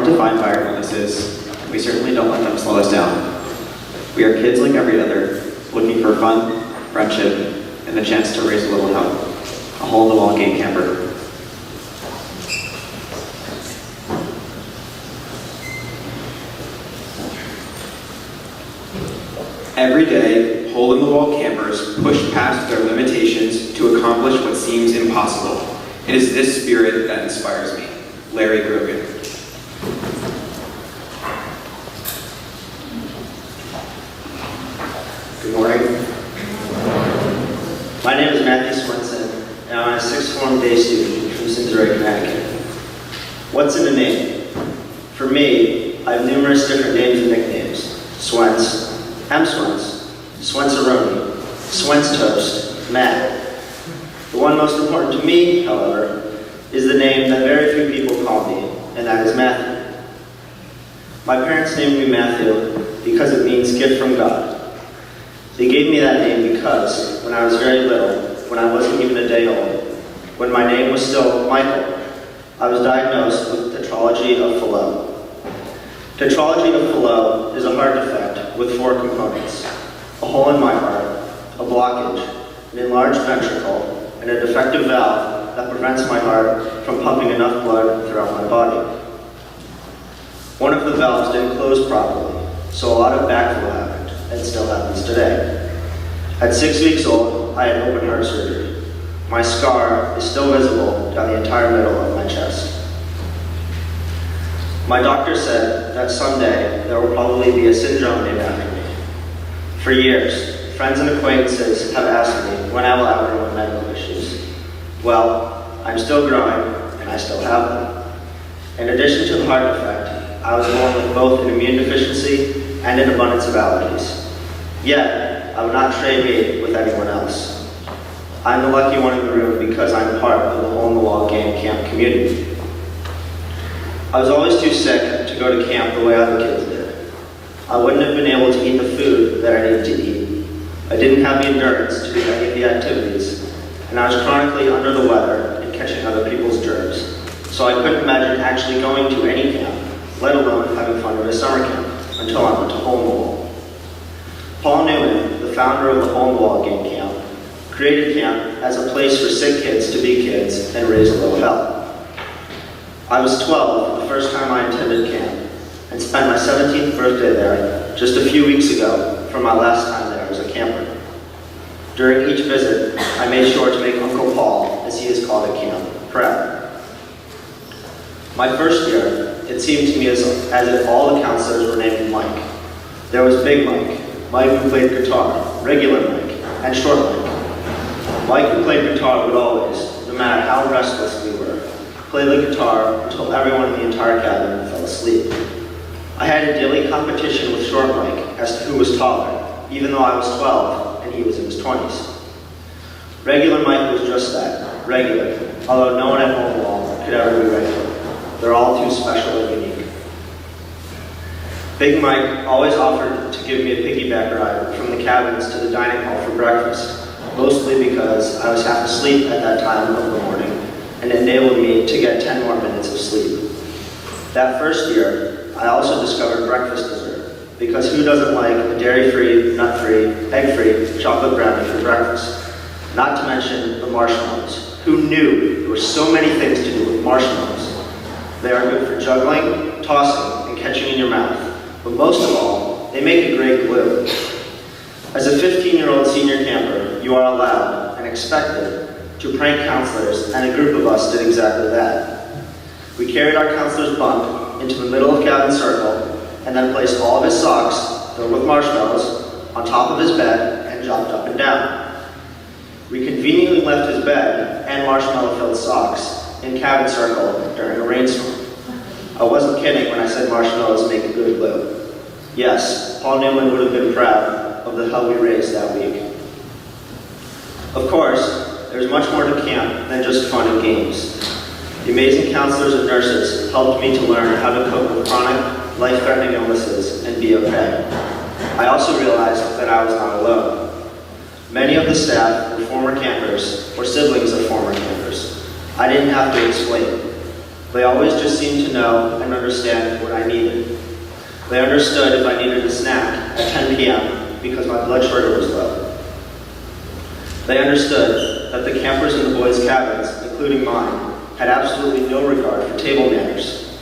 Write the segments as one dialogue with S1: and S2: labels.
S1: defined by our illnesses, and we certainly don't let them slow us down. We are kids like every other, looking for fun, friendship, and the chance to raise a little hell. A hole-in-the-wall game camper. Every day, hole-in-the-wall campers push past their limitations to accomplish what seems impossible. It is this spirit that inspires me. Larry Grogan.
S2: Good morning. My name is Matthew Swenson, and I'm a sixth form day student from Simsbury, Connecticut. What's in a name? For me, I have numerous different names and nicknames. Swens, M-Swens, Swenceroni, Swens Toast, Matt. The one most important to me, however, is the name that very few people call me, and that is Matthew. My parents named me Matthew because it means gift from God. They gave me that name because, when I was very little, when I wasn't even a day old, when my name was still Michael, I was diagnosed with tetralogy of Fallot. Tetralogy of Fallot is a heart defect with 4 components: a hole in my heart, a blockage, an enlarged ventricle, and a defective valve that prevents my heart from pumping enough blood throughout my body. One of the valves didn't close properly, so a lot of backflow happened, and still happens today. At 6 weeks old, I had open heart surgery. My scar is still visible down the entire middle of my chest. My doctor said that someday there will probably be a syndrome named after me. For years, friends and acquaintances have asked me when I will outgrow my medical issues. Well, I'm still growing, and I still have them. In addition to the heart defect, I was born with both an immune deficiency and an abundance of allergies. Yet, I would not trade me with anyone else. I'm the lucky one in the room because I'm part of the hole-in-the-wall game camp community. I was always too sick to go to camp the way other kids did. I wouldn't have been able to eat the food that I needed to eat. I didn't have the endurance to do any of the activities, and I was chronically under the weather and catching other people's germs. So I couldn't imagine actually going to any camp, let alone having fun at a summer camp, until I went to hole-in-the-wall. Paul Newman, the founder of the hole-in-the-wall game camp, created camp as a place for sick kids to be kids and raise a little hell. I was 12 the first time I attended camp, and spent my 17th birthday there just a few weeks ago from my last time there as a camper. During each visit, I made sure to make Uncle Paul, as he is called at camp, proud. My first year, it seemed to me as if all the counselors were named Mike. There was Big Mike, Mike who played guitar, regular Mike, and short Mike. Mike who played guitar would always, no matter how restless we were, play the guitar until everyone in the entire cabin fell asleep. I had a daily competition with short Mike as to who was taller, even though I was 12 and he was in his 20s. Regular Mike was just that, regular, although no one at hole-in-the-wall could ever be regular. They're all too special and unique. Big Mike always offered to give me a piggyback ride from the cabins to the dining hall for breakfast, mostly because I was half asleep at that time of the morning, and it enabled me to get 10 more minutes of sleep. That first year, I also discovered breakfast dessert, because who doesn't like a dairy-free, nut-free, egg-free chocolate brownie for breakfast? Not to mention the marshmallows. Who knew there were so many things to do with marshmallows? They are good for juggling, tossing, and catching in your mouth. But most of all, they make a great glue. As a 15-year-old senior camper, you are allowed and expected to prank counselors, and a group of us did exactly that. We carried our counselor's bunk into the middle of cabin circle, and then placed all of his socks, filled with marshmallows, on top of his bed and jumped up and down. We conveniently left his bed and marshmallow-filled socks in cabin circle during a rainstorm. I wasn't kidding when I said marshmallows make a good glue. Yes, Paul Newman would have been proud of the hell we raised that week. Of course, there's much more to camp than just fun and games. The amazing counselors and nurses helped me to learn how to cope with chronic, life-threatening illnesses and be okay. I also realized that I was not alone. Many of the staff were former campers or siblings of former campers. I didn't have to explain. They always just seemed to know and understand They understood if I needed a snack at 10 p.m. because my blood sugar was low. They understood that the campers in the boys' cabins, including mine, had absolutely no regard for table manners.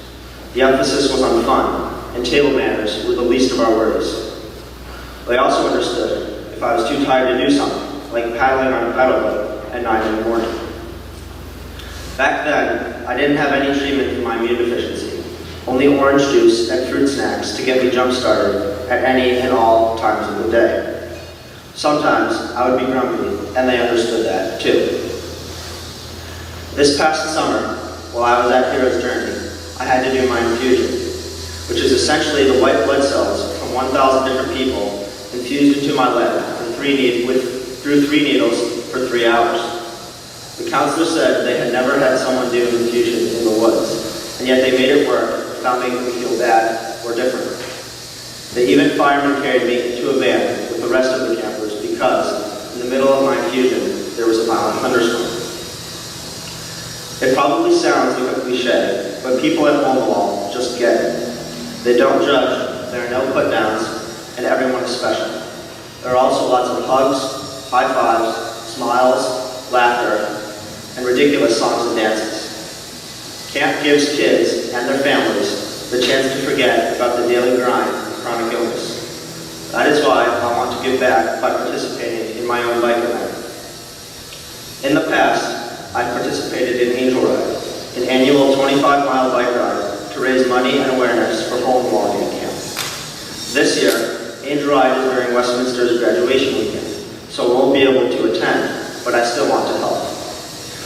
S2: The emphasis was on fun, and table manners were the least of our worries. They also understood if I was too tired to do something, like paddling on a paddle boat at 9 in the morning. Back then, I didn't have any treatment for my immune deficiency, only orange juice and fruit snacks to get me jump-started at any and all times of the day. Sometimes I would be grumpy, and they understood that too. This past summer, while I was at Hero's Journey, I had to do my infusion, which is essentially the white blood cells from 1,000 different people infused into my leg through 3 needles for 3 hours. The counselor said they had never had someone do an infusion in the woods, and yet they made it work without making me feel bad or different. They even firemen carried me into a van with the rest of the campers because, in the middle of my infusion, there was a violent thunderstorm. It probably sounds like a cliche, but people at Homewall just get it. They don't judge, there are no put-downs, and everyone is special. There are also lots of hugs, high fives, smiles, laughter, and ridiculous songs and dances. Camp gives kids and their families the chance to forget about the daily grind of chronic illness. That is why I want to give back by participating in my own bike event. In the past, I participated in Angel Ride, an annual 25-mile bike ride to raise money and awareness for home walking camp. This year, Angel Ride is during Westminster's graduation weekend, so I won't be able to attend, but I still want to help.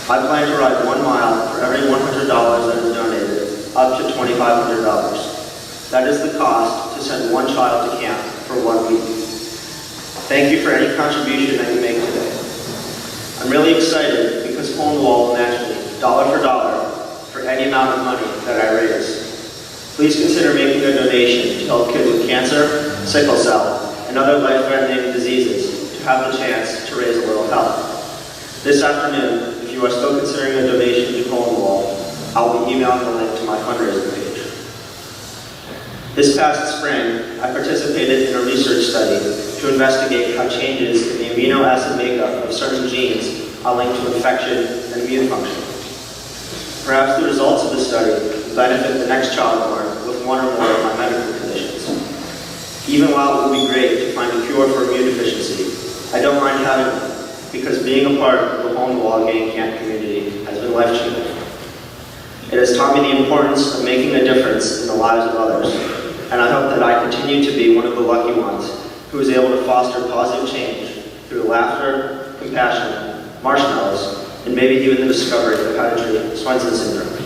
S2: I plan to ride 1 mile for every $100 that is donated, up to $2,500. That is the cost to send one child to camp for 1 week. Thank you for any contribution that you make today. I'm really excited because Homewall will match me dollar for dollar for any amount of money that I raise. Please consider making a donation to help kids with cancer, sickle cell, and other life-threatening diseases to have the chance to raise a little help. This afternoon, if you are still considering a donation to Homewall, I'll be emailing the link to my fundraising page. This past spring, I participated in a research study to investigate how changes in the amino acid makeup of certain genes are linked to infection and immune function. Perhaps the results of the study will benefit the next child born with one or more of my medical conditions. Even while it would be great to find a cure for immune deficiency, I don't mind having one, because being a part of the Homewall Gang Camp community has been life-changing. It has taught me the importance of making a difference in the lives of others, and I hope that I continue to be one of the lucky ones who is able to foster positive change through laughter, compassion, marshmallows, and maybe even the discovery of how to treat Swenson syndrome.